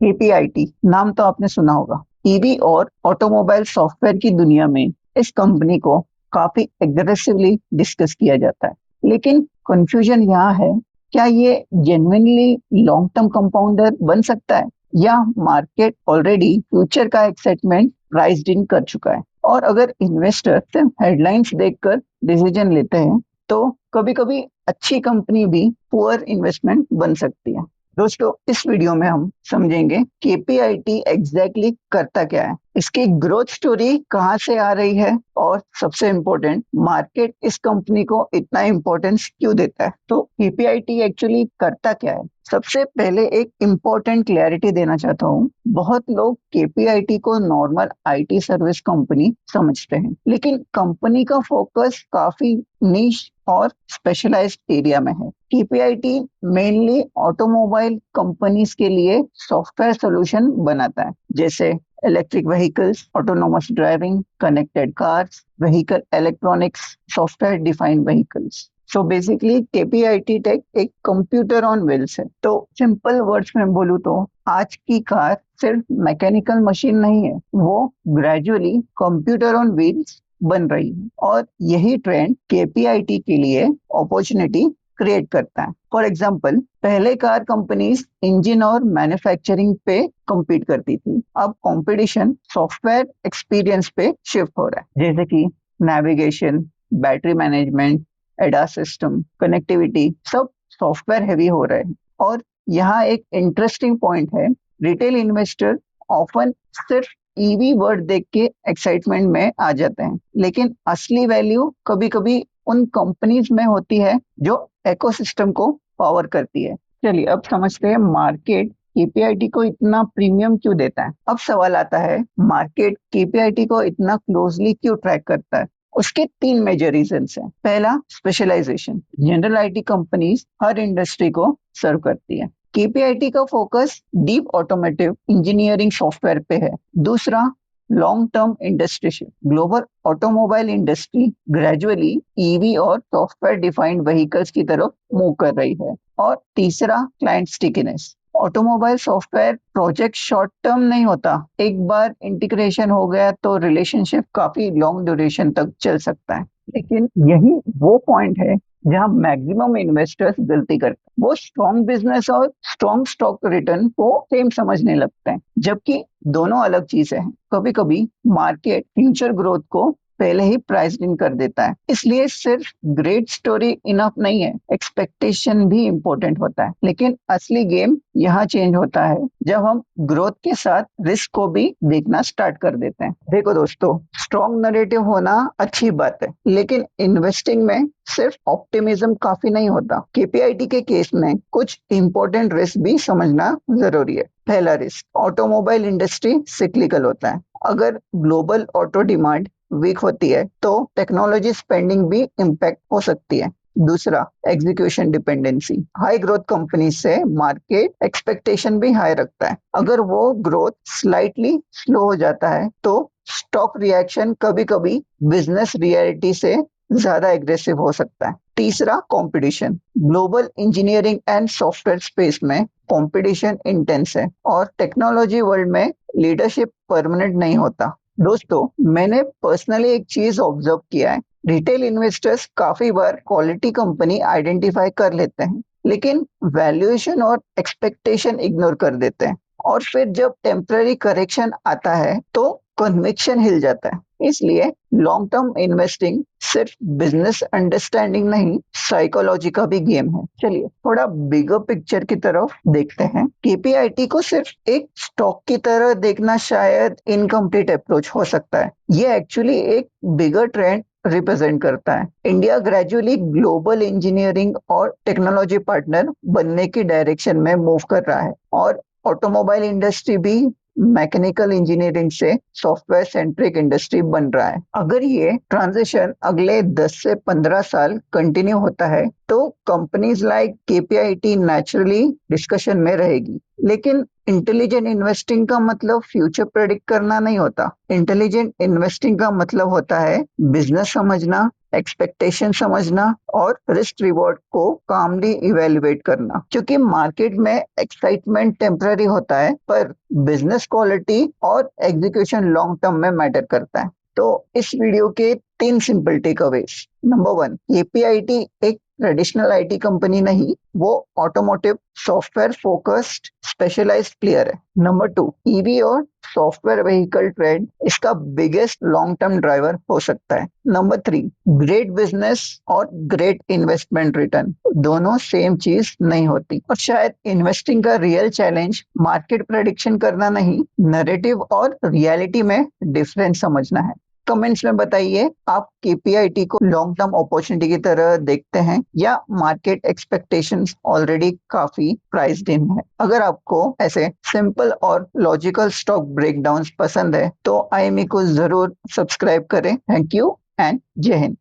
KPIT नाम तो आपने सुना होगा। ईवी और ऑटोमोबाइल सॉफ्टवेयर की दुनिया में इस कंपनी को काफी एग्रेसिवली डिस्कस किया जाता है, लेकिन कंफ्यूजन यहाँ है, क्या ये जेन्युइनली लॉन्ग टर्म कंपाउंडर बन सकता है या मार्केट ऑलरेडी फ्यूचर का एक्साइटमेंट प्राइस्ड इन कर चुका है। और अगर इन्वेस्टर सिर्फ हेडलाइंस देखकर डिसीजन लेते हैं तो कभी कभी अच्छी कंपनी भी पुअर इन्वेस्टमेंट बन सकती है। दोस्तों, इस वीडियो में हम समझेंगे केपीआईटी एग्जैक्टली करता क्या है, इसकी ग्रोथ स्टोरी कहाँ से आ रही है, और सबसे इम्पोर्टेंट, मार्केट इस कंपनी को इतना इम्पोर्टेंस क्यों देता है। तो केपीआईटी एक्चुअली करता क्या है, सबसे पहले एक इम्पोर्टेंट क्लैरिटी देना चाहता हूँ। बहुत लोग केपीआईटी को नॉर्मल आईटी सर्विस कंपनी समझते हैं, लेकिन कंपनी का फोकस काफी नीश और स्पेशलाइज्ड एरिया में है। केपीआईटी मेनली ऑटोमोबाइल कंपनीज के लिए सॉफ्टवेयर सॉल्यूशन बनाता है, जैसे electric vehicles, autonomous driving, connected cars, vehicle electronics, software defined vehicles. So basically KPIT tech एक कंप्यूटर ऑन व्हील्स है। तो सिंपल वर्ड्स में बोलूँ तो आज की कार सिर्फ मैकेनिकल मशीन नहीं है, वो ग्रेजुअली कंप्यूटर ऑन व्हील्स बन रही है। और यही ट्रेंड केपीआईटी के लिए अपॉर्चुनिटी क्रिएट करता है। फॉर एग्जाम्पल, पहले कार कंपनीज इंजन और मैन्युफैक्चरिंग पे compete करती थी, अब कंपटीशन सॉफ्टवेयर एक्सपीरियंस पे शिफ्ट हो रहा है, जैसे कि नेविगेशन, बैटरी मैनेजमेंट, एडा सिस्टम, कनेक्टिविटी, सब सॉफ्टवेयर हैवी हो रहे हैं। और यहाँ एक इंटरेस्टिंग पॉइंट है, रिटेल इन्वेस्टर ऑफन सिर्फ ईवी वर्ड देख के एक्साइटमेंट में आ जाते हैं, लेकिन असली वैल्यू कभी कभी उन कंपनीज में होती है जो इकोसिस्टम को पावर करती है। चलिए अब समझते हैं मार्केट केपीआईटी को इतना प्रीमियम क्यों देता है। अब सवाल आता है, मार्केट केपीआईटी को इतना क्लोजली क्यों ट्रैक करता है। उसके तीन मेजर रीजंस हैं। पहला, स्पेशलाइजेशन। जनरल आईटी कंपनीज हर इंडस्ट्री को सर्व करती है, केपीआईटी का focus deep automotive engineering software पे है। दूसरा, long term industry shift. Global automobile industry gradually EV और सॉफ्टवेयर डिफाइंड व्हीकल्स की तरफ मूव कर रही है। और तीसरा, client stickiness. Automobile software project short term नहीं होता, एक बार इंटीग्रेशन हो गया तो रिलेशनशिप काफी लॉन्ग ड्यूरेशन तक चल सकता है। लेकिन यही वो पॉइंट है जहां मैक्सिमम इन्वेस्टर्स गलती करते हैं। वो स्ट्रॉन्ग बिजनेस और स्ट्रॉन्ग स्टॉक रिटर्न को सेम समझने लगते हैं, जबकि दोनों अलग चीजें हैं। कभी कभी मार्केट फ्यूचर ग्रोथ को पहले ही प्राइस इन कर देता है, इसलिए सिर्फ ग्रेट स्टोरी इनफ नहीं है, एक्सपेक्टेशन भी इंपॉर्टेंट होता है। लेकिन असली गेम यहाँ चेंज होता है जब हम ग्रोथ के साथ रिस्क को भी देखना स्टार्ट कर देते हैं। देखो दोस्तों, स्ट्रॉन्ग नैरेटिव होना अच्छी बात है, लेकिन इन्वेस्टिंग में सिर्फ ऑप्टिमिज्म काफी नहीं होता। केपीआईटी के केस में कुछ इंपॉर्टेंट रिस्क भी समझना जरूरी है। पहला रिस्क, ऑटोमोबाइल इंडस्ट्री सिक्लिकल होता है। अगर ग्लोबल ऑटो डिमांड वीक होती है तो टेक्नोलॉजी स्पेंडिंग भी इम्पैक्ट हो सकती है। दूसरा, execution dependency. High growth company से मार्केट एक्सपेक्टेशन भी हाई रखता है, अगर वो ग्रोथ स्लाइटली स्लो हो जाता है तो स्टॉक रिएक्शन कभी कभी बिजनेस रियलिटी से ज्यादा एग्रेसिव हो सकता है। तीसरा, competition. Global engineering and software space में कंपटीशन इंटेंस है और टेक्नोलॉजी वर्ल्ड में लीडरशिप परमानेंट नहीं होता। दोस्तों, मैंने पर्सनली एक चीज ऑब्जर्व किया है, रिटेल इन्वेस्टर्स काफी बार क्वालिटी कंपनी आइडेंटिफाई कर लेते हैं, लेकिन वैल्यूएशन और एक्सपेक्टेशन इग्नोर कर देते हैं, और फिर जब टेम्पररी करेक्शन आता है तो कन्विक्शन हिल जाता है। इसलिए लॉन्ग टर्म इन्वेस्टिंग सिर्फ बिजनेस अंडरस्टैंडिंग नहीं, साइकोलॉजी का भी गेम है। चलिए थोड़ा बिगर पिक्चर की तरफ देखते हैं। केपीआईटी को सिर्फ एक स्टॉक की तरह देखना शायद इनकम्प्लीट अप्रोच हो सकता है, ये एक्चुअली एक बिगर ट्रेंड रिप्रेजेंट करता है। इंडिया ग्रेजुअली ग्लोबल इंजीनियरिंग और टेक्नोलॉजी पार्टनर बनने की डायरेक्शन में मूव कर रहा है, और ऑटोमोबाइल इंडस्ट्री भी मैकेनिकल इंजीनियरिंग से सॉफ्टवेयर सेंट्रिक इंडस्ट्री बन रहा है। अगर ये ट्रांजिशन अगले 10 से 15 साल कंटिन्यू होता है तो companies like KPIT naturally discussion में रहेगी। लेकिन इंटेलिजेंट इन्वेस्टिंग का मतलब फ्यूचर प्रेडिक्ट करना नहीं होता। इंटेलिजेंट इन्वेस्टिंग का मतलब होता है बिजनेस समझना, एक्सपेक्टेशन समझना और रिस्क रिवॉर्ड को कामली इवेल्युएट करना, क्योंकि मार्केट में एक्साइटमेंट टेम्पररी होता है पर बिजनेस क्वालिटी और एग्जीक्यूशन लॉन्ग टर्म में मैटर करता है। तो इस वीडियो के 3 सिंपल टेकअवेज। नंबर 1, केपीआईटी एक ट्रेडिशनल आईटी कंपनी नहीं, वो automotive software focused specialised player है। नंबर 2, ईवी और सॉफ्टवेयर व्हीकल ट्रेंड इसका बिगेस्ट लॉन्ग टर्म ड्राइवर हो सकता है। नंबर 3, ग्रेट बिजनेस और ग्रेट इन्वेस्टमेंट रिटर्न दोनों सेम चीज नहीं होती, और शायद इन्वेस्टिंग का रियल चैलेंज मार्केट प्रेडिक्शन करना नहीं, नैरेटिव और रियलिटी में डिफरेंस समझना है। कमेंट्स में बताइए, आप केपीआईटी को लॉन्ग टर्म अपॉर्चुनिटी की तरह देखते हैं या मार्केट एक्सपेक्टेशंस ऑलरेडी काफी प्राइस्ड इन है। अगर आपको ऐसे सिंपल और लॉजिकल स्टॉक ब्रेकडाउन्स पसंद है तो आईएमई को जरूर सब्सक्राइब करें। थैंक यू एंड जय हिंद।